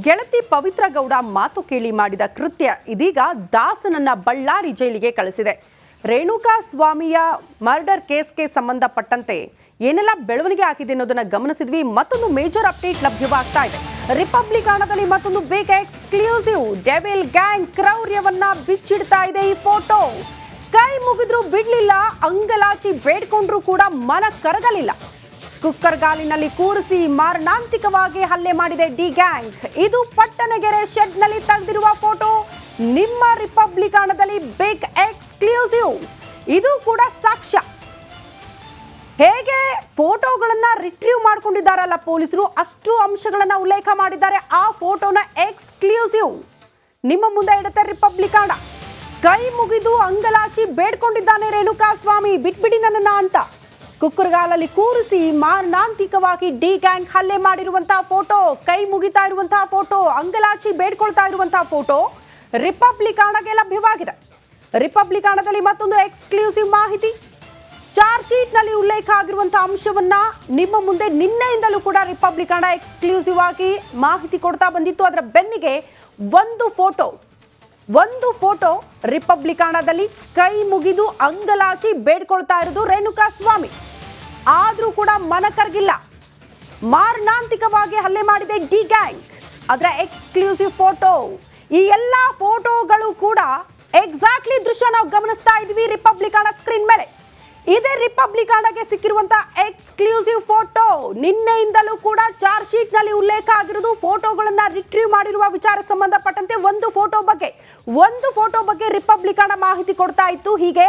ಗೆಳತಿ ಪವಿತ್ರ ಗೌಡ ಮಾತು ಕೇಳಿ ಮಾಡಿದ ಕೃತ್ಯ ಇದೀಗ ದಾಸನನ್ನ ಬಳ್ಳಾರಿ ಜೈಲಿಗೆ ಕಳಿಸಿದೆ. ರೇಣುಕಾ ಸ್ವಾಮಿಯ ಮರ್ಡರ್ ಕೇಸ್ಗೆ ಸಂಬಂಧಪಟ್ಟಂತೆ ಏನೆಲ್ಲ ಬೆಳವಣಿಗೆ ಆಗಿದೆ ಅನ್ನೋದನ್ನ ಗಮನಿಸಿದ್ವಿ. ಮತ್ತೊಂದು ಮೇಜರ್ ಅಪ್ಡೇಟ್ ಲಭ್ಯವಾಗ್ತಾ ಇದೆ. ರಿಪಬ್ಲಿಕ್ ಹಣದಲ್ಲಿ ಮತ್ತೊಂದು ಬಿಗ್ ಎಕ್ಸ್ಕ್ಲೂಸಿವ್ ಡೆವಿಲ್ ಗ್ಯಾಂಗ್ ಕ್ರೌರ್ಯವನ್ನ ಬಿಚ್ಚಿಡ್ತಾ ಇದೆ. ಈ ಫೋಟೋ ಕೈ ಮುಗಿದ್ರು ಬಿಡ್ಲಿಲ್ಲ, ಅಂಗಲಾಚಿ ಬೇಡ್ಕೊಂಡ್ರು ಕೂಡ ಮನ ಕರಗಲಿಲ್ಲ. ಕುಕ್ಕರ್ ಗಾಲಿನಲ್ಲಿ ಕೂರಿಸಿ ಮಾರಣಾಂತಿಕವಾಗಿ ಹಲ್ಲೆ ಮಾಡಿದೆ ಡಿ ಗ್ಯಾಂಗ್. ಇದು ಪಟ್ಟಣಗೆರೆ ಶೆಡ್ ನಲ್ಲಿ ತೆಗೆದಿರುವ ಫೋಟೋ. ನಿಮ್ಮ ರಿಪಬ್ಲಿಕ್ ಹಣದಲ್ಲಿ ಬಿಗ್ ಎಕ್ಸ್ಕ್ಲೂಸಿವ್. ಇದು ಕೂಡ ಸಾಕ್ಷ್ಯ. ಹೇಗೆ ಫೋಟೋಗಳನ್ನ ರಿಟ್ರೀವ್ ಮಾಡ್ಕೊಂಡಿದ್ದಾರಲ್ಲ ಪೊಲೀಸರು, ಅಷ್ಟು ಅಂಶಗಳನ್ನ ಉಲ್ಲೇಖ ಮಾಡಿದ್ದಾರೆ. ಆ ಫೋಟೋನ ಎಕ್ಸ್ಕ್ಲೂಸಿವ್ ನಿಮ್ಮ ಮುಂದೆ ಇಡುತ್ತೆ ರಿಪಬ್ಲಿಕ್ ಹಣ. ಕೈ ಮುಗಿದು ಅಂಗಲಾಚಿ ಬೇಡ್ಕೊಂಡಿದ್ದಾನೆ ರೇಣುಕಾ ಸ್ವಾಮಿ, ಬಿಟ್ಬಿಡಿ ನನ್ನನ್ನ ಅಂತ. ಕುಕ್ಕರ್ಗಾಲಲ್ಲಿ ಕೂರಿಸಿ ಮಾರಣಾಂತಿಕವಾಗಿ ಡಿ ಗ್ಯಾಂಗ್ ಹಲ್ಲೆ ಮಾಡಿರುವಂತಹ ಫೋಟೋ, ಕೈ ಮುಗಿತಾ ಇರುವಂತಹ ಫೋಟೋ, ಅಂಗಲಾಚಿ ಬೇಡ್ಕೊಳ್ತಾ ಇರುವಂತಹ ಫೋಟೋ ರಿಪಬ್ಲಿಕ್ ಹಣಗೆ ಲಭ್ಯವಾಗಿದೆ. ರಿಪಬ್ಲಿಕ್ ಹಣದಲ್ಲಿ ಮತ್ತೊಂದು ಎಕ್ಸ್ಕ್ಲೂಸಿವ್ ಮಾಹಿತಿ. ಚಾರ್ಜ್ ಶೀಟ್ ನಲ್ಲಿ ಉಲ್ಲೇಖ ಆಗಿರುವಂತಹ ಅಂಶವನ್ನ ನಿಮ್ಮ ಮುಂದೆ ನಿನ್ನೆಯಿಂದಲೂ ಕೂಡ ರಿಪಬ್ಲಿಕ್ ಹಣ ಎಕ್ಸ್ಕ್ಲೂಸಿವ್ ಆಗಿ ಮಾಹಿತಿ ಕೊಡ್ತಾ ಬಂದಿತ್ತು. ಅದರ ಬೆನ್ನಿಗೆ ಒಂದು ಫೋಟೋ ರಿಪಬ್ಲಿಕ್ ಹಣದಲ್ಲಿ ಕೈ ಮುಗಿದು ಅಂಗಲಾಚಿ ಬೇಡ್ಕೊಳ್ತಾ ಇರೋದು ರೇಣುಕಾ ಸ್ವಾಮಿ. ಆದ್ರೂ ಕೂಡ ಮನ ಕರಗಿಲ್ಲ. ಮಾರಣಾಂತಿಕವಾಗಿ ಹಲ್ಲೆ ಮಾಡಿದೆ ಡಿ ಗ್ಯಾಂಗ್. ಅದರ ಎಕ್ಸ್ಕ್ಲೂಸಿವ್ ಫೋಟೋ. ಈ ಎಲ್ಲಾ ಫೋಟೋಗಳು ಕೂಡ ಎಕ್ಸಾಕ್ಟ್ಲಿ ದೃಶ್ಯ ನಾವು ಗಮನಿಸ್ತಾ ಇದ್ವಿ ರಿಪಬ್ಲಿಕ್ ಹಣ ಸ್ಕ್ರೀನ್ ಮೇಲೆ. ಇದೇ ರಿಪಬ್ಲಿಕ್ ಹಣಗೆ ಸಿಕ್ಕಿರುವಂತಹ ಎಕ್ಸ್ಕ್ಲೂಸಿವ್ ಫೋಟೋ. ನಿನ್ನೆಯಿಂದಲೂ ಕೂಡ ಚಾರ್ಜ್ ಶೀಟ್ ನಲ್ಲಿ ಉಲ್ಲೇಖ ಆಗಿರುವುದು ಫೋಟೋಗಳನ್ನ ರಿಟ್ರೀವ್ ಮಾಡಿರುವ ವಿಚಾರಕ್ಕೆ ಸಂಬಂಧಪಟ್ಟಂತೆ ಒಂದು ಫೋಟೋ ಬಗ್ಗೆ ರಿಪಬ್ಲಿಕ್ ಹಣ ಮಾಹಿತಿ ಕೊಡ್ತಾ ಇತ್ತು. ಹೀಗೆ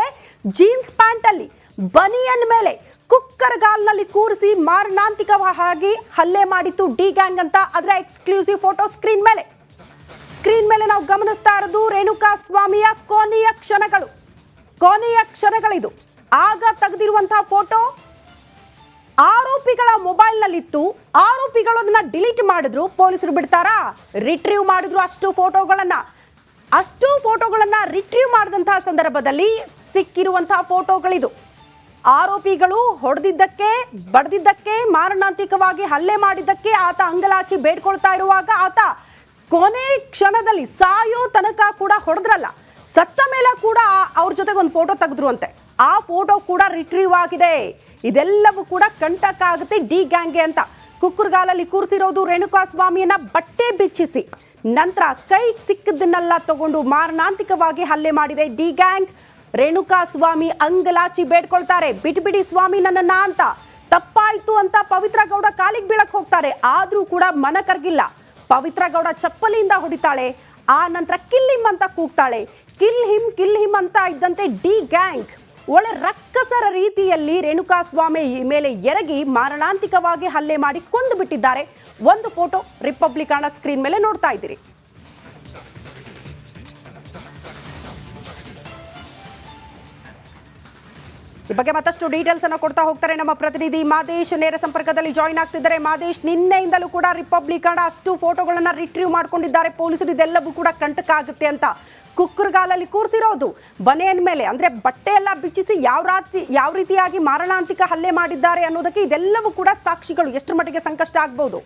ಜೀನ್ಸ್ ಪ್ಯಾಂಟ್ ಅಲ್ಲಿ ಬನಿಯನ್ ಮೇಲೆ ಕುಕ್ಕರ್ ಗಾಲ್ನಲ್ಲಿ ಕೂರಿಸಿ ಮಾರಣಾಂತಿಕವಾಗಿ ಹಲ್ಲೆ ಮಾಡಿತ್ತು ಡಿ ಗ್ಯಾಂಗ್ ಅಂತ ಅದರ ಎಕ್ಸ್ಕ್ಲೂಸಿವ್ ಫೋಟೋ ಸ್ಕ್ರೀನ್ ಮೇಲೆ ನಾವು ಗಮನಿಸ್ತಾ ಇರೋದು ರೇಣುಕಾ ಸ್ವಾಮಿಯ ಕೊನೆಯ ಕ್ಷಣಗಳಿದು. ಆಗ ತೆಗೆದಿರುವಂತಹ ಫೋಟೋ ಆರೋಪಿಗಳ ಮೊಬೈಲ್ ನಲ್ಲಿತ್ತು. ಆರೋಪಿಗಳು ಅದನ್ನ ಡಿಲೀಟ್ ಮಾಡಿದ್ರು. ಪೊಲೀಸರು ಬಿಡ್ತಾರಾ? ರಿಟ್ರೀವ್ ಮಾಡಿದ್ರು ಅಷ್ಟು ಫೋಟೋಗಳನ್ನ ರಿಟ್ರೀವ್ ಮಾಡಿದಂತಹ ಸಂದರ್ಭದಲ್ಲಿ ಸಿಕ್ಕಿರುವಂತಹ ಫೋಟೋಗಳಿದು. ಆರೋಪಿಗಳು ಹೊಡೆದಿದ್ದಕ್ಕೆ, ಬಡ್ದಿದ್ದಕ್ಕೆ, ಮಾರಣಾಂತಿಕವಾಗಿ ಹಲ್ಲೆ ಮಾಡಿದ್ದಕ್ಕೆ ಆತ ಅಂಗಲಾಚಿ ಬೇಡ್ಕೊಳ್ತಾ ಇರುವಾಗ ಆತ ಕೊನೆ ಕ್ಷಣದಲ್ಲಿ ಸಾಯೋ ತನಕ ಕೂಡ ಹೊಡೆದ್ರಲ್ಲ, ಸತ್ತ ಮೇಲೆ ಕೂಡ ಅವ್ರ ಜೊತೆಗೆ ಒಂದು ಫೋಟೋ ತೆಗೆದ್ರು ಅಂತೆ. ಆ ಫೋಟೋ ಕೂಡ ರಿಟ್ರೀವ್ ಆಗಿದೆ. ಇದೆಲ್ಲವೂ ಕೂಡ ಕಂಟಕ ಆಗುತ್ತೆ ಡಿ ಗ್ಯಾಂಗ್ಗೆ ಅಂತ. ಕುಕ್ಕರ್ಗಾಲಲ್ಲಿ ಕೂರಿಸಿರೋದು ರೇಣುಕಾ ಸ್ವಾಮಿಯನ್ನ ಬಟ್ಟೆ ಬಿಚ್ಚಿಸಿ ನಂತರ ಕೈ ಸಿಕ್ಕದನ್ನೆಲ್ಲ ತಗೊಂಡು ಮಾರಣಾಂತಿಕವಾಗಿ ಹಲ್ಲೆ ಮಾಡಿದೆ ಡಿ ಗ್ಯಾಂಗ್. ರೇಣುಕಾ ಸ್ವಾಮಿ ಅಂಗಲಾಚಿ ಬೇಡ್ಕೊಳ್ತಾರೆ, ಬಿಟ್ಬಿಡಿ ಸ್ವಾಮಿ ನನ್ನನ್ನ ಅಂತ. ತಪ್ಪಾಯ್ತು ಅಂತ ಪವಿತ್ರ ಗೌಡ ಕಾಲಿಗೆ ಬೀಳಕ್ ಹೋಗ್ತಾರೆ. ಆದ್ರೂ ಕೂಡ ಮನ ಕರಗಿಲ್ಲ. ಪವಿತ್ರ ಗೌಡ ಚಪ್ಪಲಿಯಿಂದ ಹೊಡಿತಾಳೆ. ಆ ನಂತರ ಕಿಲ್ ಹಿಮ್ ಅಂತ ಕೂಗ್ತಾಳೆ. ಕಿಲ್ ಹಿಮ್ ಅಂತ ಇದ್ದಂತೆ ಡಿ ಗ್ಯಾಂಗ್ ಒಳ್ಳೆ ರಕ್ಕಸರ ರೀತಿಯಲ್ಲಿ ರೇಣುಕಾ ಸ್ವಾಮಿ ಮೇಲೆ ಎರಗಿ ಮಾರಣಾಂತಿಕವಾಗಿ ಹಲ್ಲೆ ಮಾಡಿ ಕೊಂದು ಬಿಟ್ಟಿದ್ದಾರೆ. ಒಂದು ಫೋಟೋ ರಿಪಬ್ಲಿಕ್ ಹಣ ಸ್ಕ್ರೀನ್ ಮೇಲೆ ನೋಡ್ತಾ ಇದ್ದೀರಿ. ಈ ಬಗ್ಗೆ ಮತ್ತಷ್ಟು ಡೀಟೇಲ್ಸ್ ಅನ್ನು ಕೊಡ್ತಾ ಹೋಗ್ತಾರೆ ನಮ್ಮ ಪ್ರತಿನಿಧಿ ಮಾದೇಶ್. ನೇರ ಸಂಪರ್ಕದಲ್ಲಿ ಜಾಯಿನ್ ಆಗ್ತಿದ್ದಾರೆ. ಮಾದೇಶ್, ನಿನ್ನೆಯಿಂದಲೂ ಕೂಡ ರಿಪಬ್ಲಿಕ್ ಹಣ ಅಷ್ಟು ಫೋಟೋಗಳನ್ನ ರಿಟ್ರೀವ್ ಮಾಡ್ಕೊಂಡಿದ್ದಾರೆ ಪೊಲೀಸರು. ಇದೆಲ್ಲವೂ ಕೂಡ ಕಂಟಕ ಆಗುತ್ತೆ ಅಂತ ಕುಕ್ಕರ್ಗಾಲಲ್ಲಿ ಕೂರಿಸಿರೋದು ಬನೆಯನ್ ಮೇಲೆ, ಅಂದ್ರೆ ಬಟ್ಟೆ ಎಲ್ಲ ಬಿಚ್ಚಿಸಿ ಯಾವ ರೀತಿಯಾಗಿ ಮಾರಣಾಂತಿಕ ಹಲ್ಲೆ ಮಾಡಿದ್ದಾರೆ ಅನ್ನೋದಕ್ಕೆ ಇದೆಲ್ಲವೂ ಕೂಡ ಸಾಕ್ಷಿಗಳು. ಎಷ್ಟರ ಮಟ್ಟಿಗೆ ಸಂಕಷ್ಟ ಆಗ್ಬಹುದು?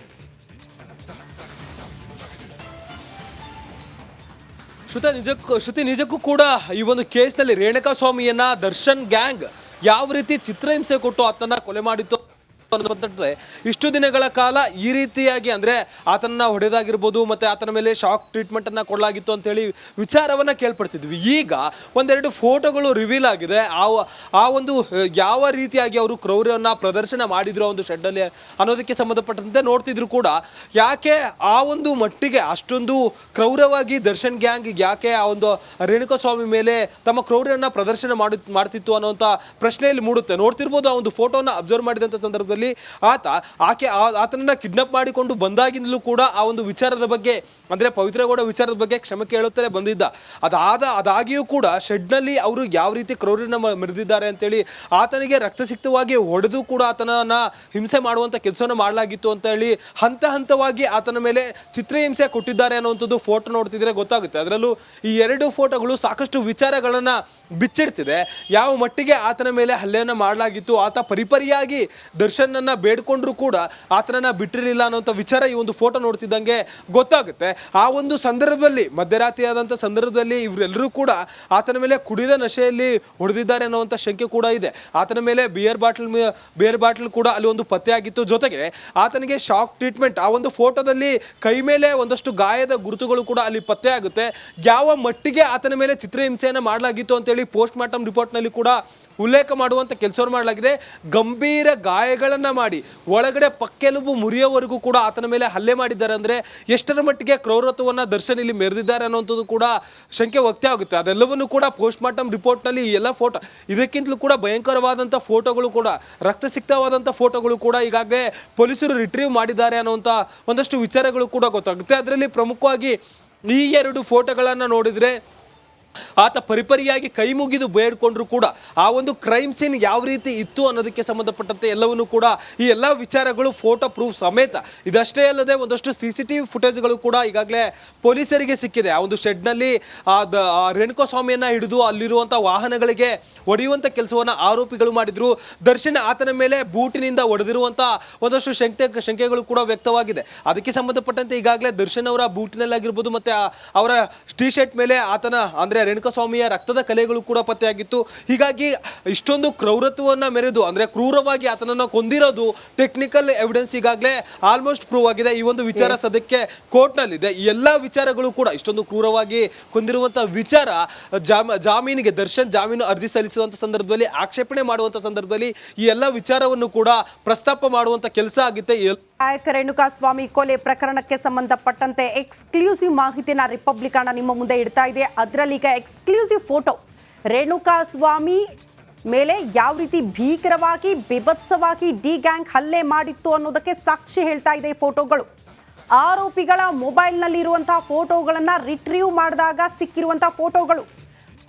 ಶ್ರುತಿ ನಿಜಕ್ಕೂ ಕೂಡ ಈ ಒಂದು ಕೇಸ್ನಲ್ಲಿ ರೇಣುಕಾ ಸ್ವಾಮಿಯನ್ನ ದರ್ಶನ್ ಗ್ಯಾಂಗ್ ಯಾವ ರೀತಿ ಚಿತ್ರಹಿಂಸೆ ಕೊಟ್ಟು ಆತನ್ನ ಕೊಲೆ ಮಾಡಿತ್ತು ಇಷ್ಟು ದಿನಗಳ ಕಾಲ ಈ ರೀತಿಯಾಗಿ ಅಂದ್ರೆ ಆತನ ಹೊಡೆದಾಗಿರ್ಬೋದು, ಮತ್ತೆ ಆತನ ಮೇಲೆ ಶಾಕ್ ಟ್ರೀಟ್ಮೆಂಟ್ ಅನ್ನ ಕೊಡಲಾಗಿತ್ತು ಅಂತ ಹೇಳಿ ವಿಚಾರವನ್ನ ಕೇಳ್ಪಡ್ತಿದ್ವಿ. ಈಗ ಒಂದೆರಡು ಫೋಟೋಗಳು ರಿವೀಲ್ ಆಗಿದೆ. ಆ ಒಂದು ಯಾವ ರೀತಿಯಾಗಿ ಅವರು ಕ್ರೌರ್ಯವನ್ನ ಪ್ರದರ್ಶನ ಮಾಡಿದ್ರು ಒಂದು ಶೆಡ್ ಅಲ್ಲಿ ಅನ್ನೋದಕ್ಕೆ ಸಂಬಂಧಪಟ್ಟಂತೆ ನೋಡ್ತಿದ್ರು ಕೂಡ. ಯಾಕೆ ಆ ಒಂದು ಮಟ್ಟಿಗೆ ಅಷ್ಟೊಂದು ಕ್ರೌರ್ಯವಾಗಿ ದರ್ಶನ್ ಗ್ಯಾಂಗ್ ಯಾಕೆ ಆ ಒಂದು ರೇಣುಕಾ ಸ್ವಾಮಿ ಮೇಲೆ ತಮ್ಮ ಕ್ರೌರ್ಯವನ್ನ ಪ್ರದರ್ಶನ ಮಾಡ್ತಿತ್ತು ಅನ್ನೋಂಥ ಪ್ರಶ್ನೆಯಲ್ಲಿ ಮೂಡುತ್ತೆ. ನೋಡ್ತಿರ್ಬೋದು ಆ ಒಂದು ಫೋಟೋನ ಅಬ್ಸರ್ವ್ ಮಾಡಿದಂಥ ಸಂದರ್ಭದಲ್ಲಿ ಆತನನ್ನ ಕಿಡ್ನಾಪ್ ಮಾಡಿಕೊಂಡು ಬಂದಾಗಿಂದಲೂ ಕೂಡ ಆ ಒಂದು ವಿಚಾರದ ಬಗ್ಗೆ ಅಂದ್ರೆ ಪವಿತ್ರ ಗೌಡ ವಿಚಾರದ ಬಗ್ಗೆ ಕ್ಷಮೆ ಕೇಳುತ್ತಲೇ ಬಂದಿದ್ದ. ಅದಾಗಿಯೂ ಕೂಡ ಶೆಡ್ನಲ್ಲಿ ಅವರು ಯಾವ ರೀತಿ ಕ್ರೌರ್ಯನ ಮೆರೆದಿದ್ದಾರೆ ಅಂತೇಳಿ ಆತನಿಗೆ ರಕ್ತಸಿಕ್ತವಾಗಿ ಹೊಡೆದು ಕೂಡ ಆತನನ್ನ ಹಿಂಸೆ ಮಾಡುವಂತ ಕೆಲಸವನ್ನು ಮಾಡಲಾಗಿತ್ತು ಅಂತ ಹೇಳಿ ಹಂತವಾಗಿ ಆತನ ಮೇಲೆ ಚಿತ್ರಹಿಂಸೆ ಕೊಟ್ಟಿದ್ದಾರೆ ಅನ್ನುವಂಥದ್ದು ಫೋಟೋ ನೋಡ್ತಿದ್ರೆ ಗೊತ್ತಾಗುತ್ತೆ. ಅದರಲ್ಲೂ ಈ ಎರಡು ಫೋಟೋಗಳು ಸಾಕಷ್ಟು ವಿಚಾರಗಳನ್ನ ಬಿಚ್ಚಿಡ್ತಿದೆ. ಯಾವ ಮಟ್ಟಿಗೆ ಆತನ ಮೇಲೆ ಹಲ್ಲೆಯನ್ನು ಮಾಡಲಾಗಿತ್ತು, ಆತ ಪರಿಪರಿಯಾಗಿ ದರ್ಶನ್ ದರ್ಶನ್ ಅನ್ನ ಬೇಡ್ಕೊಂಡ್ರು ಕೂಡ ಆತನನ್ನ ಬಿಟ್ಟಿರಲಿಲ್ಲ ಅನ್ನೋಂಥ ವಿಚಾರ ಈ ಒಂದು ಫೋಟೋ ನೋಡ್ತಿದ್ದಂಗೆ ಗೊತ್ತಾಗುತ್ತೆ. ಆ ಒಂದು ಸಂದರ್ಭದಲ್ಲಿ ಮಧ್ಯರಾತ್ರಿ ಆದಂಥ ಸಂದರ್ಭದಲ್ಲಿ ಇವರೆಲ್ಲರೂ ಕೂಡ ಆತನ ಮೇಲೆ ಕುಡಿದ ನಶೆಯಲ್ಲಿ ಹೊಡೆದಿದ್ದಾರೆ ಅನ್ನುವಂಥ ಶಂಕೆ ಕೂಡ ಇದೆ. ಆತನ ಮೇಲೆ ಬಿಯರ್ ಬಾಟಲ್ ಕೂಡ ಅಲ್ಲಿ ಒಂದು ಪತ್ತೆ ಆಗಿತ್ತು. ಜೊತೆಗೆ ಆತನಿಗೆ ಶಾಕ್ ಟ್ರೀಟ್ಮೆಂಟ್, ಆ ಒಂದು ಫೋಟೋದಲ್ಲಿ ಕೈ ಮೇಲೆ ಒಂದಷ್ಟು ಗಾಯದ ಗುರುತುಗಳು ಕೂಡ ಅಲ್ಲಿ ಪತ್ತೆ ಆಗುತ್ತೆ. ಯಾವ ಮಟ್ಟಿಗೆ ಆತನ ಮೇಲೆ ಚಿತ್ರಹಿಂಸೆಯನ್ನು ಮಾಡಲಾಗಿತ್ತು ಅಂತೇಳಿ ಪೋಸ್ಟ್ ಮಾರ್ಟಮ್ ರಿಪೋರ್ಟ್ನಲ್ಲಿ ಕೂಡ ಉಲ್ಲೇಖ ಮಾಡುವಂಥ ಕೆಲಸವನ್ನು ಮಾಡಲಾಗಿದೆ. ಗಂಭೀರ ಗಾಯಗಳನ್ನ ಮಾಡಿ ಒಳಗಡೆ ಪಕ್ಕೆಲುಬು ಮುರಿಯೋವರೆಗೂ ಕೂಡ ಆತನ ಮೇಲೆ ಹಲ್ಲೆ ಮಾಡಿದ್ದಾರೆ. ಅಂದ್ರೆ ಎಷ್ಟರ ಮಟ್ಟಿಗೆ ಕ್ರೌರತ್ವವನ್ನು ದರ್ಶನ್ ಇಲ್ಲಿ ಮೆರೆದಿದ್ದಾರೆ ಅನ್ನೋಂಥದ್ದು ಕೂಡ ಶಂಕೆ ವ್ಯಕ್ತ ಆಗುತ್ತೆ. ಅದೆಲ್ಲವನ್ನು ಕೂಡ ಪೋಸ್ಟ್ ಮಾರ್ಟಮ್ ರಿಪೋರ್ಟ್ನಲ್ಲಿ ಈ ಎಲ್ಲ ಫೋಟೋ, ಇದಕ್ಕಿಂತಲೂ ಕೂಡ ಭಯಂಕರವಾದಂಥ ಫೋಟೋಗಳು ಕೂಡ, ರಕ್ತಸಿಕ್ತವಾದಂಥ ಫೋಟೋಗಳು ಕೂಡ ಈಗಾಗಲೇ ಪೊಲೀಸರು ರಿಟ್ರೀವ್ ಮಾಡಿದ್ದಾರೆ ಅನ್ನುವಂಥ ಒಂದಷ್ಟು ವಿಚಾರಗಳು ಕೂಡ ಗೊತ್ತಾಗುತ್ತೆ. ಅದರಲ್ಲಿ ಪ್ರಮುಖವಾಗಿ ಈ ಎರಡು ಫೋಟೋಗಳನ್ನು ನೋಡಿದರೆ ಆತ ಪರಿಪರಿಯಾಗಿ ಕೈ ಮುಗಿದು ಬೇಡ್ಕೊಂಡ್ರು ಕೂಡ ಆ ಒಂದು ಕ್ರೈಮ್ ಸೀನ್ ಯಾವ ರೀತಿ ಇತ್ತು ಅನ್ನೋದಕ್ಕೆ ಸಂಬಂಧಪಟ್ಟಂತೆ ಎಲ್ಲವನ್ನೂ ಕೂಡ ಈ ಎಲ್ಲ ವಿಚಾರಗಳು ಫೋಟೋ ಪ್ರೂಫ್ ಸಮೇತ, ಇದಷ್ಟೇ ಅಲ್ಲದೆ ಒಂದಷ್ಟು CCTV ಫುಟೇಜ್ಗಳು ಕೂಡ ಈಗಾಗಲೇ ಪೊಲೀಸರಿಗೆ ಸಿಕ್ಕಿದೆ. ಆ ಒಂದು ಶೆಡ್ನಲ್ಲಿ ರೇಣುಕಾಸ್ವಾಮಿಯನ್ನ ಹಿಡಿದು ಅಲ್ಲಿರುವಂಥ ವಾಹನಗಳಿಗೆ ಹೊಡೆಯುವಂಥ ಕೆಲಸವನ್ನು ಆರೋಪಿಗಳು ಮಾಡಿದ್ರು. ದರ್ಶನ್ ಆತನ ಮೇಲೆ ಬೂಟಿನಿಂದ ಹೊಡೆದಿರುವಂಥ ಒಂದಷ್ಟು ಶಂಕೆಗಳು ಕೂಡ ವ್ಯಕ್ತವಾಗಿದೆ. ಅದಕ್ಕೆ ಸಂಬಂಧಪಟ್ಟಂತೆ ಈಗಾಗಲೇ ದರ್ಶನ್ ಅವರ ಬೂಟಿನಲ್ಲಾಗಿರ್ಬೋದು ಮತ್ತೆ ಅವರ ಟಿ ಶರ್ಟ್ ಮೇಲೆ ಆತನ ಅಂದ್ರೆ ರೇಣುಕಾಸ್ವಾಮಿಯ ರಕ್ತದ ಕಲೆಗಳು ಕೂಡ ಪತ್ತೆಯಾಗಿತ್ತು. ಹೀಗಾಗಿ ಇಷ್ಟೊಂದು ಕ್ರೌರತ್ವವನ್ನು ಮೆರೆದು ಅಂದ್ರೆ ಕ್ರೂರವಾಗಿ ಆತನನ್ನು ಕೊಂದಿರೋದು ಟೆಕ್ನಿಕಲ್ ಎವಿಡೆನ್ಸ್ ಈಗಾಗಲೇ ಆಲ್ಮೋಸ್ಟ್ ಪ್ರೂವ್ ಆಗಿದೆ. ಈ ಒಂದು ವಿಚಾರ ಸದ್ಯಕ್ಕೆ ಕೋರ್ಟ್ನಲ್ಲಿದೆ. ಈ ಎಲ್ಲ ವಿಚಾರಗಳು ಕೂಡ ಇಷ್ಟೊಂದು ಕ್ರೂರವಾಗಿ ಕೊಂದಿರುವಂಥ ವಿಚಾರ ಜಾಮೀನಿಗೆ ದರ್ಶನ್ ಜಾಮೀನು ಅರ್ಜಿ ಸಲ್ಲಿಸುವಂಥ ಸಂದರ್ಭದಲ್ಲಿ ಆಕ್ಷೇಪಣೆ ಮಾಡುವಂಥ ಸಂದರ್ಭದಲ್ಲಿ ಈ ಎಲ್ಲ ವಿಚಾರವನ್ನು ಕೂಡ ಪ್ರಸ್ತಾಪ ಮಾಡುವಂಥ ಕೆಲಸ ಆಗುತ್ತೆ. ನಾಯಕ ರೇಣುಕಾಸ್ವಾಮಿ ಕೊಲೆ ಪ್ರಕರಣಕ್ಕೆ ಸಂಬಂಧಪಟ್ಟಂತೆ ಎಕ್ಸ್ಕ್ಲೂಸಿವ್ ಮಾಹಿತಿನ ರಿಪಬ್ಲಿಕ್ ನಿಮ್ಮ ಮುಂದೆ ಇಡ್ತಾ ಇದೆ. ಅದರಲ್ಲಿ ಈಗ ಎಕ್ಸ್ಕ್ಲೂಸಿವ್ ಫೋಟೋ, ರೇಣುಕಾಸ್ವಾಮಿ ಮೇಲೆ ಯಾವ ರೀತಿ ಭೀಕರವಾಗಿ ಬಿಭತ್ಸವಾಗಿ ಡಿ ಗ್ಯಾಂಗ್ ಹಲ್ಲೆ ಮಾಡಿತ್ತು ಅನ್ನೋದಕ್ಕೆ ಸಾಕ್ಷಿ ಹೇಳ್ತಾ ಇದೆ ಈ ಫೋಟೋಗಳು. ಆರೋಪಿಗಳ ಮೊಬೈಲ್ನಲ್ಲಿರುವಂತಹ ಫೋಟೋಗಳನ್ನು ರಿಟ್ರೀವ್ ಮಾಡಿದಾಗ ಸಿಕ್ಕಿರುವಂತಹ ಫೋಟೋಗಳು.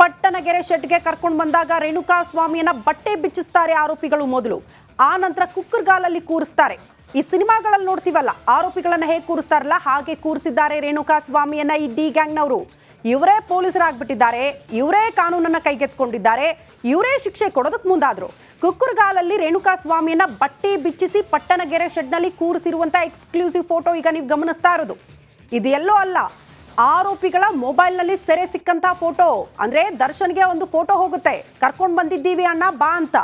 ಪಟ್ಟಣಗೆರೆ ಶೆಡ್ಗೆ ಕರ್ಕೊಂಡು ಬಂದಾಗ ರೇಣುಕಾಸ್ವಾಮಿಯನ್ನ ಬಟ್ಟೆ ಬಿಚ್ಚಿಸ್ತಾರೆ ಆರೋಪಿಗಳು ಮೊದಲು, ಆ ನಂತರ ಕುಕ್ಕರ್ಗಾಲಲ್ಲಿ ಕೂರಿಸ್ತಾರೆ. ಈ ಸಿನಿಮಾಗಳಲ್ಲಿ ನೋಡ್ತೀವಲ್ಲ, ಆರೋಪಿಗಳನ್ನ ಹೇಗೆ ಕೂರಿಸ್ತಾರಲ್ಲ ಹಾಗೆ ಕೂರಿಸಿದ್ದಾರೆ ರೇಣುಕಾಸ್ವಾಮಿಯನ್ನ ಈ ಡಿ ಗ್ಯಾಂಗ್ನವರು. ಇವರೇ ಪೊಲೀಸರಾಗ್ಬಿಟ್ಟಿದ್ದಾರೆ, ಇವರೇ ಕಾನೂನನ್ನ ಕೈಗೆತ್ಕೊಂಡಿದ್ದಾರೆ, ಇವರೇ ಶಿಕ್ಷೆ ಕೊಡೋದಕ್ಕೆ ಮುಂದಾದ್ರು. ಕುಕ್ಕರ್ಗಾಲಲ್ಲಿ ರೇಣುಕಾಸ್ವಾಮಿಯನ್ನ ಬಟ್ಟೆ ಬಿಚ್ಚಿಸಿ ಪಟ್ಟಣಗೆರೆ ಶೆಡ್ನಲ್ಲಿ ಕೂರಿಸಿರುವಂತ ಎಕ್ಸ್ಕ್ಲೂಸಿವ್ ಫೋಟೋ ಈಗ ನೀವು ಗಮನಿಸ್ತಾ ಇರೋದು. ಇದು ಎಲ್ಲೋ ಅಲ್ಲ, ಆರೋಪಿಗಳ ಮೊಬೈಲ್ನಲ್ಲಿ ಸೆರೆ ಸಿಕ್ಕಂತ ಫೋಟೋ. ಅಂದ್ರೆ ದರ್ಶನ್ಗೆ ಒಂದು ಫೋಟೋ ಹೋಗುತ್ತೆ, ಕರ್ಕೊಂಡು ಬಂದಿದ್ದೀವಿ ಅಣ್ಣ ಬಾ ಅಂತ,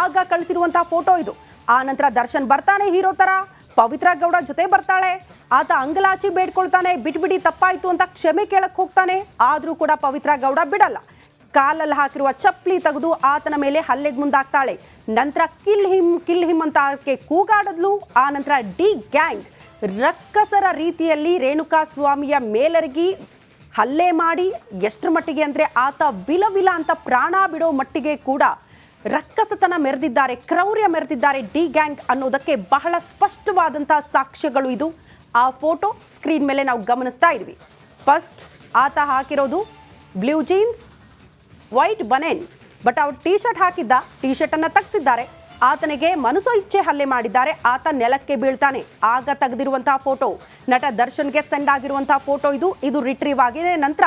ಆಗ ಕಳಿಸಿರುವಂತಹ ಫೋಟೋ ಇದು. ಆ ನಂತರ ದರ್ಶನ್ ಬರ್ತಾನೆ ಹೀರೋ ತರ, ಪವಿತ್ರ ಗೌಡ ಜೊತೆ ಬರ್ತಾಳೆ, ಆತ ಅಂಗಲಾಚಿ ಬೇಡ್ಕೊಳ್ತಾನೆ, ಬಿಟ್ಬಿಡಿ ತಪ್ಪಾಯ್ತು ಅಂತ ಕ್ಷಮೆ ಕೇಳಕ್ ಹೋಗ್ತಾನೆ. ಆದ್ರೂ ಕೂಡ ಪವಿತ್ರ ಗೌಡ ಬಿಡಲ್ಲ, ಕಾಲಲ್ಲಿ ಹಾಕಿರುವ ಚಪ್ಪಲಿ ತೆಗೆದು ಆತನ ಮೇಲೆ ಹಲ್ಲೆಗೆ ಮುಂದಾಗ್ತಾಳೆ. ನಂತರ ಕಿಲ್ ಹಿಮ್ ಅಂತ ಆಕೆ ಕೂಗಾಡದ್ಲು. ಆ ನಂತರ ಡಿ ಗ್ಯಾಂಗ್ ರಕ್ಕಸರ ರೀತಿಯಲ್ಲಿ ರೇಣುಕಾಸ್ವಾಮಿಯ ಮೇಲೆರಗಿ ಹಲ್ಲೆ ಮಾಡಿ ಎಷ್ಟರ ಮಟ್ಟಿಗೆ ಅಂದ್ರೆ ಆತ ವಿಲ ಅಂತ ಪ್ರಾಣ ಬಿಡೋ ಮಟ್ಟಿಗೆ ಕೂಡ ರಕ್ಕಸತನ ಮೆರೆದಿದ್ದಾರೆ, ಕ್ರೌರ್ಯ ಮೆರೆದಿದ್ದಾರೆ ಡಿ ಗ್ಯಾಂಗ್ ಅನ್ನೋದಕ್ಕೆ ಬಹಳ ಸ್ಪಷ್ಟವಾದಂತಹ ಸಾಕ್ಷ್ಯಗಳು ಇದು. ಆ ಫೋಟೋ ಸ್ಕ್ರೀನ್ ಮೇಲೆ ನಾವು ಗಮನಿಸ್ತಾ ಇದ್ವಿ. ಫಸ್ಟ್ ಆತ ಹಾಕಿರೋದು ಬ್ಲೂ ಜೀನ್ಸ್, ವೈಟ್ ಬನೇನ್, ಬಟ್ ಅವ್ರು ಟಿ ಶರ್ಟ್ ಹಾಕಿದ್ದ, ಟಿ ಶರ್ಟ್ ಅನ್ನ ತೆಗೆಸಿದ್ದಾರೆ. ಆತನಿಗೆ ಮನಸೋ ಇಚ್ಛೆ ಹಲ್ಲೆ ಮಾಡಿದ್ದಾರೆ, ಆತ ನೆಲಕ್ಕೆ ಬೀಳ್ತಾನೆ. ಆಗ ತೆಗೆದಿರುವಂತಹ ಫೋಟೋ ನಟ ದರ್ಶನ್ಗೆ ಸೆಂಡ್ ಆಗಿರುವಂತಹ ಫೋಟೋ ಇದು ರಿಟ್ರೀವ್ ಆಗಿದೆ. ನಂತರ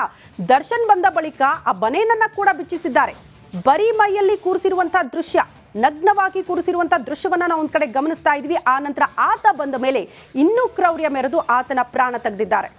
ದರ್ಶನ್ ಬಂದ ಬಳಿಕ ಆ ಬನೇನನ್ನ ಕೂಡ ಬಿಚ್ಚಿಸಿದ್ದಾರೆ. ಬರೀ ಮೈಯಲ್ಲಿ ಕೂರಿಸಿರುವಂತಹ ದೃಶ್ಯ, ನಗ್ನವಾಗಿ ಕೂರಿಸಿರುವಂತಹ ದೃಶ್ಯವನ್ನ ನಾವು ಒಂದ್ ಕಡೆ ಗಮನಿಸ್ತಾ ಇದ್ವಿ. ಆ ನಂತರ ಆತ ಬಂದ ಮೇಲೆ ಇನ್ನೂ ಕ್ರೌರ್ಯ ಮೆರೆದು ಆತನ ಪ್ರಾಣ ತೆಗೆದಿದ್ದಾರೆ.